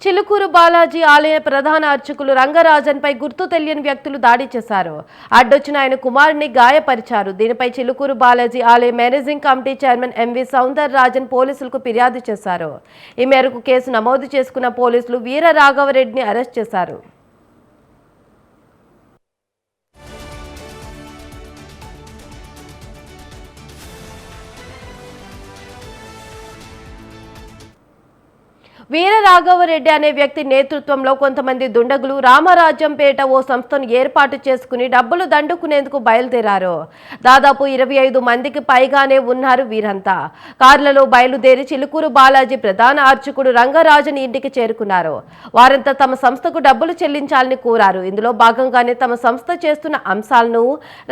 చిలుకూరు బాలాజీ ఆలయ ప్రధాన అర్చకులు రంగరాజన్పై గుర్తు తెలియని వ్యక్తులు దాడి చేశారు. అడ్డొచ్చిన ఆయన కుమారుడిని గాయపరిచారు. దీనిపై చిలుకూరు బాలాజీ ఆలయ managing committee chairman MV Soundar Rajan పోలీసులకు ఫిర్యాదు చేశారు. ఈ మేరకు కేసు నమోదు చేసుకున్న పోలీసులు వీర రాఘవరెడ్డిని అరెస్ట్ చేశారు. వీర రాఘవరెడ్డి అనే వ్యక్తి నేతృత్వంలో కొంతమంది దుండగులు రామరాజ్యంపేట ఓ సంస్థను ఏర్పాటు చేసుకుని డబ్బులు దండుకునేందుకు బయలుదేరారు. దాదాపు 25 మందికి పైగానే ఉన్నారు వీరంతా. కార్లలో బయలుదేరి చిలుకూరు బాలాజీ ప్రధాన అర్చకుడు రంగరాజన్ ఇంటికి చేరుకున్నారు. వారంతా తమ సంస్థకు డబ్బులు చెల్లించాలని కోరారు. ఇందులో భాగంగానే తమ సంస్థ చేస్తున్న అంశాలను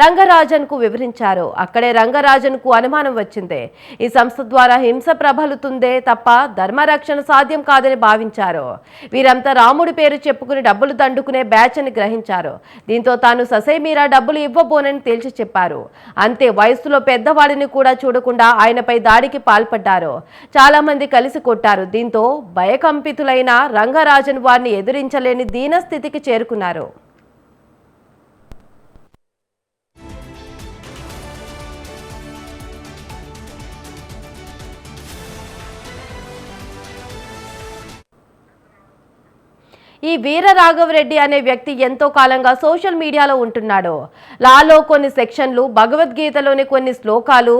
రంగరాజన్ కు వివరించారు. అక్కడే రంగరాజన్ కు అనుమానం వచ్చింది. ఈ సంస్థ ద్వారా హింస ప్రబలుతుందే తప్ప ధర్మరక్షణ సాధ్యం కాదని భావించారు. వీరంతా రాముడి పేరు చెప్పుకుని డబ్బులు దండుకునే బ్యాచ్ అని గ్రహించారు. దీంతో తాను ససేమీరా డబ్బులు ఇవ్వబోనని తేల్చి చెప్పారు. అంతే వయస్సులో పెద్దవాడిని కూడా చూడకుండా ఆయనపై దాడికి పాల్పడ్డారు. చాలా మంది కలిసి కొట్టారు. దీంతో భయకంపితులైన రంగరాజన్ వారిని ఎదిరించలేని దీనస్థితికి చేరుకున్నారు. ఈ వీర రాఘవరెడ్డి అనే వ్యక్తి ఎంతో కాలంగా సోషల్ మీడియాలో ఉంటున్నాడు. లాలో కొన్ని సెక్షన్లు, భగవద్గీతలోని కొన్ని శ్లోకాలు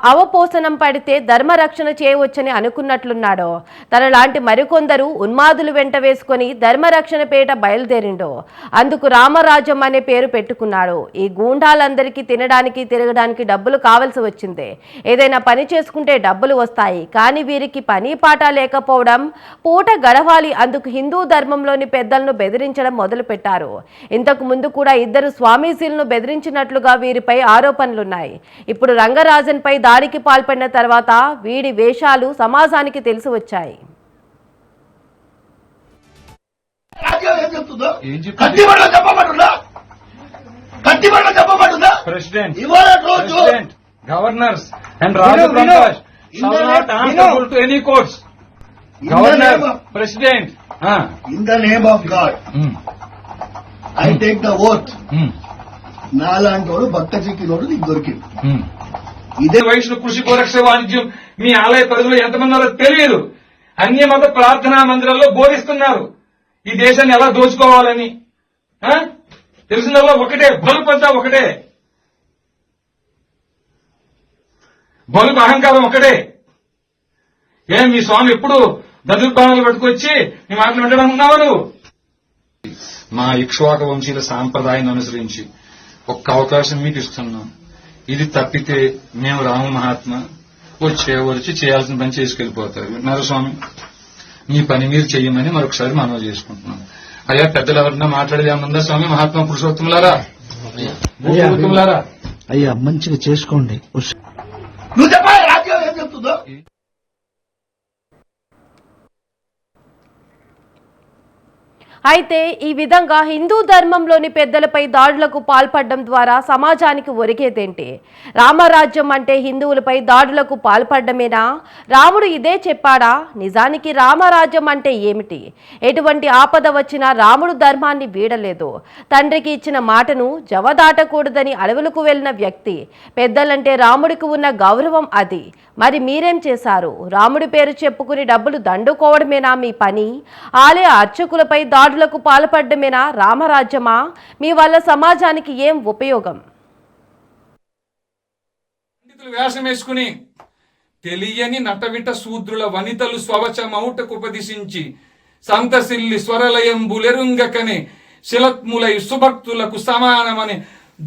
అవపోసనం పడితే ధర్మరక్షణ చేయవచ్చని అనుకున్నట్లున్నాడు. తనలాంటి మరికొందరు ఉన్మాదులు వెంట వేసుకొని ధర్మరక్షణ పేట బయలుదేరిండు. అందుకు రామరాజ్యం అనే పేరు పెట్టుకున్నాడు. ఈ గూండాలందరికీ తినడానికి తిరగడానికి డబ్బులు కావలసి వచ్చింది. ఏదైనా పని చేసుకుంటే డబ్బులు వస్తాయి. కానీ వీరికి పని పాట లేకపోవడం, పూట గడవాలి. అందుకు హిందూ ధర్మం లోని పెద్దలను బెదిరించడం మొదలుపెట్టారు. ఇంతకు ముందు కూడా 2 స్వామీజీలను బెదిరించినట్లుగా వీరిపై ఆరోపణలున్నాయి. ఇప్పుడు రంగరాజన్ పై దాడికి పాల్పడిన తర్వాత వీడి వేషాలు సమాజానికి తెలిసి వచ్చాయి. Governors and Governor, President. In the name of God, I take the oath. నాలాంటోడు భక్త చిక్కినోడు నీకు దొరికింది. ఇదే వైష్ణవ కృషి గోరక్ష వాణిజ్యం మీ ఆలయ పరిధిలో ఎంతమంది ఉన్నారో తెలియదు. అన్య మత ప్రార్థనా మందిరాల్లో బోధిస్తున్నారు ఈ దేశాన్ని ఎలా దోచుకోవాలని. తెలిసినల్లో ఒకటే, బలుపు అంతా ఒకటే, బలుపు అహంకారం ఒకటే. ఏం మీ స్వామి ఎప్పుడు దదుర్పానాలు పట్టుకొచ్చి మీ మాటలు వినడం ఉన్నావు నువ్వు? మా ఇక్ష్వాక వంశీల సాంప్రదాయాన్ని అనుసరించి ఒక్క అవకాశం మీకు ఇస్తున్నాం. ఇది తప్పితే మేము రామ మహాత్మ వచ్చి చేయాల్సిన పని చేసుకెళ్లిపోతారు. విన్నారు స్వామి? మీ పని మీరు చెయ్యమని మరొకసారి మనవి చేసుకుంటున్నాం. అయ్యా పెద్దలు ఎవరన్నా మాట్లాడేదేమన్నా స్వామి? మహాత్మా పురుషోత్తములారా, పురుషోత్తములారా, అయ్యా మంచిగా చేసుకోండి. నువ్వు చెప్పాలి రాజ్యం ఏం చెప్తుందో. అయితే ఈ విధంగా హిందూ ధర్మంలోని పెద్దలపై దాడులకు పాల్పడడం ద్వారా సమాజానికి ఒరిగేదేంటి? రామరాజ్యం అంటే హిందువులపై దాడులకు పాల్పడమేనా? రాముడు ఇదే చెప్పాడా? నిజానికి రామరాజ్యం అంటే ఏమిటి? ఎటువంటి ఆపద వచ్చినా రాముడు ధర్మాన్ని వీడలేదు. తండ్రికి ఇచ్చిన మాటను జవదాటకూడదని అడవులకు వెళ్లిన వ్యక్తి. పెద్దలంటే రాముడికి ఉన్న గౌరవం అది. మరి మీరేం చేశారు? రాముడి పేరు చెప్పుకుని డబ్బులు దండుకోవడమేనా మీ పని? ఆలయ అర్చకులపై దాడులకు పాల్పడమేనా రామరాజ్యమా? మీ వల్ల సమాజానికి ఏం ఉపయోగం? వేషం వేసుకుని తెలియని నటవిట శూద్రుల వనితలు స్వవచమౌటకు ఉపదిశించి సంతసిల్లి స్వరలయంబులెరుంగకనే శిలత్ములై సుభక్తులకు సమానమని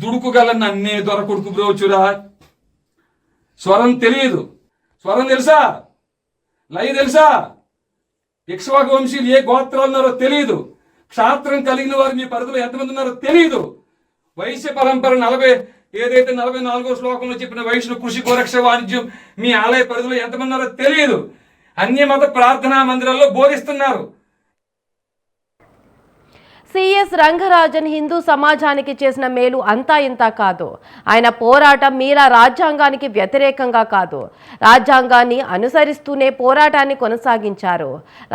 దుడుకుగల నన్నే దొరకొడుకు బ్రోచురా. స్వరం తెలియదు. స్వరం తెలుసా? లయ తెలుసా? ఇక్ష్వాకు వంశీయులు ఏ గోత్రాలు ఉన్నారో తెలియదు. క్షాత్రం కలిగిన వారు మీ పరిధిలో ఎంతమంది ఉన్నారో తెలియదు. వైశ్య పరంపర 44వ శ్లోకంలో చెప్పిన వైష్ణవ కృషి గోరక్ష వాణిజ్యం మీ ఆలయ పరిధిలో ఎంతమంది ఉన్నారో తెలియదు. అన్య మత ప్రార్థనా మందిరాల్లో బోధిస్తున్నారు. సిఎస్ రంగరాజన్ హిందూ సమాజానికి చేసిన మేలు అంతా ఇంత కాదు. ఆయన పోరాటం మీరా రాజ్యాంగానికి వ్యతిరేకంగా కాదు, రాజ్యాంగాన్ని అనుసరిస్తూనే పోరాటాన్ని కొనసాగించారు.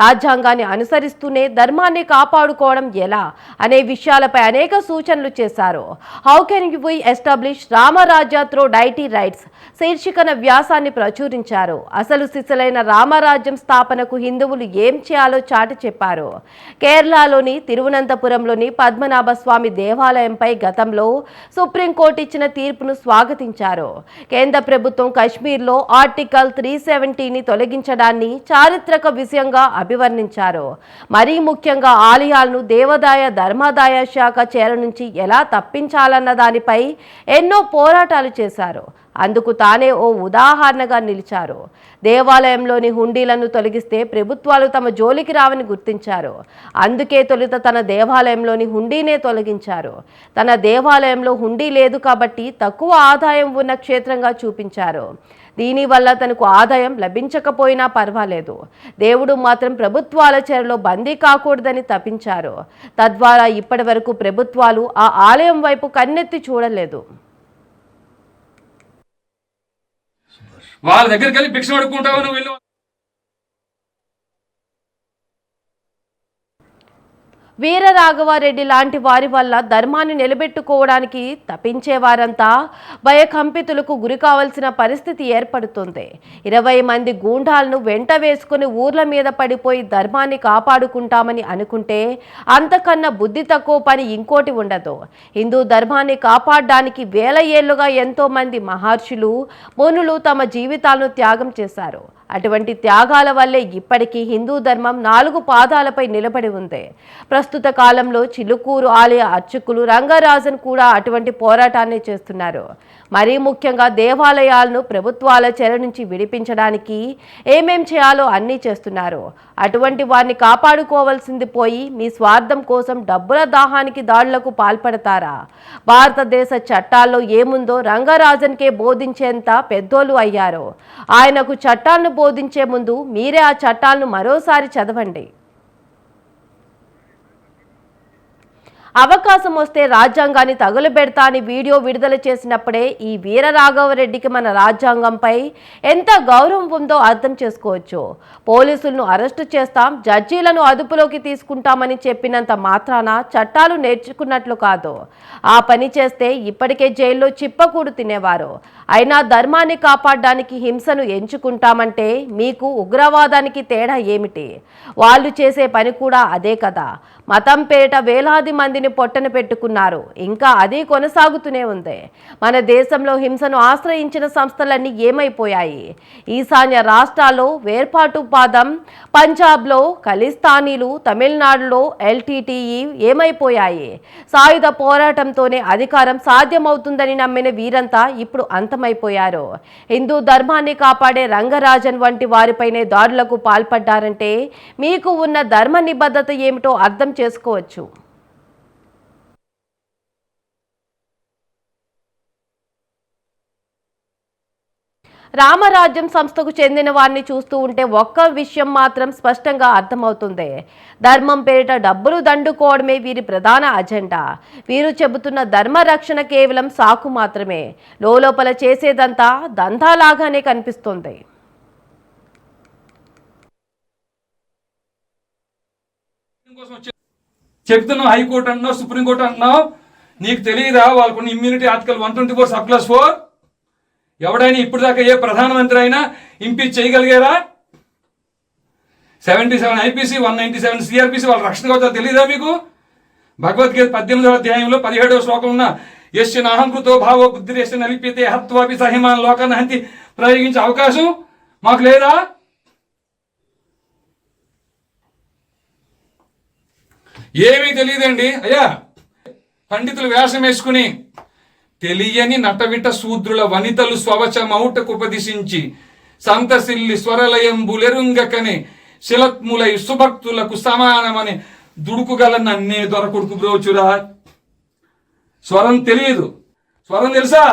రాజ్యాంగాన్ని అనుసరిస్తూనే ధర్మాన్ని కాపాడుకోవడం ఎలా అనే విషయాలపై అనేక సూచనలు చేశారు. How can we establish Ramarajya through deity rites శీర్షికన వ్యాసాన్ని ప్రచురించారు. అసలు సిసలైన రామరాజ్యం స్థాపనకు హిందువులు ఏం చేయాలో చాటి చెప్పారు. కేరళలోని తిరువనంతపురంలోని పద్మనాభ స్వామి దేవాలయంపై గతంలో సుప్రీంకోర్టు ఇచ్చిన తీర్పును స్వాగతించారు. కేంద్ర ప్రభుత్వం కశ్మీర్లో ఆర్టికల్ 370ని తొలగించడాన్ని చారిత్రక విషయంగా అభివర్ణించారు. మరీ ముఖ్యంగా ఆలయాలను దేవాదాయ ధర్మాదాయ శాఖ చేర నుంచి ఎలా తప్పించాలన్న దానిపై ఎన్నో పోరాటాలు చేశారు. అందుకు తానే ఓ ఉదాహరణగా నిలిచారు. దేవాలయంలోని హుండీలను తొలగిస్తే ప్రభుత్వాలు తమ జోలికి రావని గుర్తించారు. అందుకే తొలుత తన దేవాలయంలోని హుండీనే తొలగించారు. తన దేవాలయంలో హుండీ లేదు కాబట్టి తక్కువ ఆదాయం ఉన్న క్షేత్రంగా చూపించారు. దీనివల్ల తనకు ఆదాయం లభించకపోయినా పర్వాలేదు, దేవుడు మాత్రం ప్రభుత్వాల చెరలో బందీ కాకూడదని తప్పించారు. తద్వారా ఇప్పటి వరకు ప్రభుత్వాలు ఆ ఆలయం వైపు కన్నెత్తి చూడలేదు. వాళ్ళ దగ్గరికి వెళ్ళి భిక్ష పడుకుంటావు నువ్వు వెళ్ళు. వీరరాఘవారెడ్డి లాంటి వారి వల్ల ధర్మాన్ని నిలబెట్టుకోవడానికి తప్పించేవారంతా భయకంపితులకు గురి కావాల్సిన పరిస్థితి ఏర్పడుతుంది. 20 మంది గూండాలను వెంట వేసుకుని ఊర్ల మీద పడిపోయి ధర్మాన్ని కాపాడుకుంటామని అనుకుంటే అంతకన్నా బుద్ధి తక్కువ పని ఇంకోటి ఉండదు. హిందూ ధర్మాన్ని కాపాడడానికి వేల ఏళ్లుగా ఎంతో మంది మహర్షులు మునులు తమ జీవితాలను త్యాగం చేశారు. అటువంటి త్యాగాల వల్లే ఇప్పటికీ హిందూ ధర్మం 4 పాదాలపై నిలబడి ఉంది. ప్రస్తుత కాలంలో చిలుకూరు ఆలయ అర్చకులు రంగరాజన్ కూడా అటువంటి పోరాటాన్ని చేస్తున్నారు. మరీ ముఖ్యంగా దేవాలయాలను ప్రభుత్వాల చెర నుంచి విడిపించడానికి ఏమేం చేయాలో అన్నీ చేస్తున్నారు. అటువంటి వారిని కాపాడుకోవాల్సింది పోయి మీ స్వార్థం కోసం డబ్బుల దాహానికి దాడులకు పాల్పడతారా? భారతదేశ చట్టాల్లో ఏముందో రంగరాజన్కే బోధించేంత పెద్దోళ్ళు అయ్యారు. ఆయనకు చట్టాలను బోధించే ముందు మీరే ఆ చట్టాలను మరోసారి చదవండి. అవకాశం వస్తే రాజ్యాంగాన్ని తగులబెడతా అని వీడియో విడుదల చేసినప్పుడే ఈ వీరరాఘవరెడ్డికి మన రాజ్యాంగంపై ఎంత గౌరవం ఉందో అర్థం చేసుకోవచ్చు. పోలీసులను అరెస్టు చేస్తాం, జడ్జీలను అదుపులోకి తీసుకుంటామని చెప్పినంత మాత్రాన చట్టాలు నేర్చుకున్నట్లు కాదు. ఆ పని చేస్తే ఇప్పటికే జైల్లో చిప్పకూడు తినేవారు. అయినా ధర్మాన్ని కాపాడడానికి హింసను ఎంచుకుంటామంటే మీకు ఉగ్రవాదానికి తేడా ఏమిటి? వాళ్ళు చేసే పని కూడా అదే కదా. మతం పేరిట వేలాది మందిని పొట్టన పెట్టుకున్నారు. ఇంకా అది కొనసాగుతూనే ఉంది. మన దేశంలో హింసను ఆశ్రయించిన సంస్థలన్నీ ఏమైపోయాయి? ఈశాన్య రాష్ట్రాల్లో వేర్పాటువాదం, పంజాబ్లో ఖలిస్తానీలు, తమిళనాడులో ఎల్టీటీఈ ఏమైపోయాయి? సాయుధ పోరాటంతోనే అధికారం సాధ్యమవుతుందని నమ్మిన వీరంతా ఇప్పుడు అంతమైపోయారు. హిందూ ధర్మాన్ని కాపాడే రంగరాజన్ వంటి వారిపైనే దాడులకు పాల్పడ్డారంటే మీకు ఉన్న ధర్మ నిబద్ధత ఏమిటో అర్థం చేసుకోవచ్చు. రామరాజ్యం సంస్థకు చెందిన వారిని చూస్తూ ఉంటే ఒక్క విషయం మాత్రం స్పష్టంగా అర్థమవుతుంది. ధర్మం పేరిట డబ్బులు దండుకోవడమే వీరి ప్రధాన అజెండా. వీరు చెబుతున్న ధర్మ రక్షణ కేవలం సాకు మాత్రమే. లోపల చేసేదంతా దందాలాగానే కనిపిస్తుంది. చెప్తున్నావు హైకోర్టు అంటున్నావు, సుప్రీంకోర్టు అంటున్నావు, నీకు తెలియదా వాళ్ళకున్న ఇమ్యూనిటీ ఆర్టికల్ 124 సబ్-క్లాస్ 4? ఎవడైనా ఇప్పుడు దాకా ఏ ప్రధానమంత్రి అయినా ఇంపీచ్ చేయగలిగారా? 77 ఐపీసీ, 197 సిఆర్పిసి వాళ్ళ రక్షణ కవచాలు తెలియదా మీకు? భగవద్గీత 18వ అధ్యాయంలో 17వ శ్లోకం ఉన్న యస్య నాహంకృతో భావో బుద్ధిరేశ్య నలిపితే హత్వాపి సహిమాన్ లోకాన్ని హంతి ప్రయోగించే అవకాశం మాకు లేదా? ఏమీ తెలియదండి అయ్యా. పండితులు వేషం వేసుకుని తెలియని నటవిట శూద్రుల వనితలు స్వవచమౌటకుపదిశించి సంతసిల్లి స్వరలయంబులెరుంగకనే శిలత్ములై సుభక్తులకు సమానమని దుడుకుగల నన్నే దొరకొడుకు బ్రోచురా. స్వరం తెలియదు. స్వరం తెలుసా?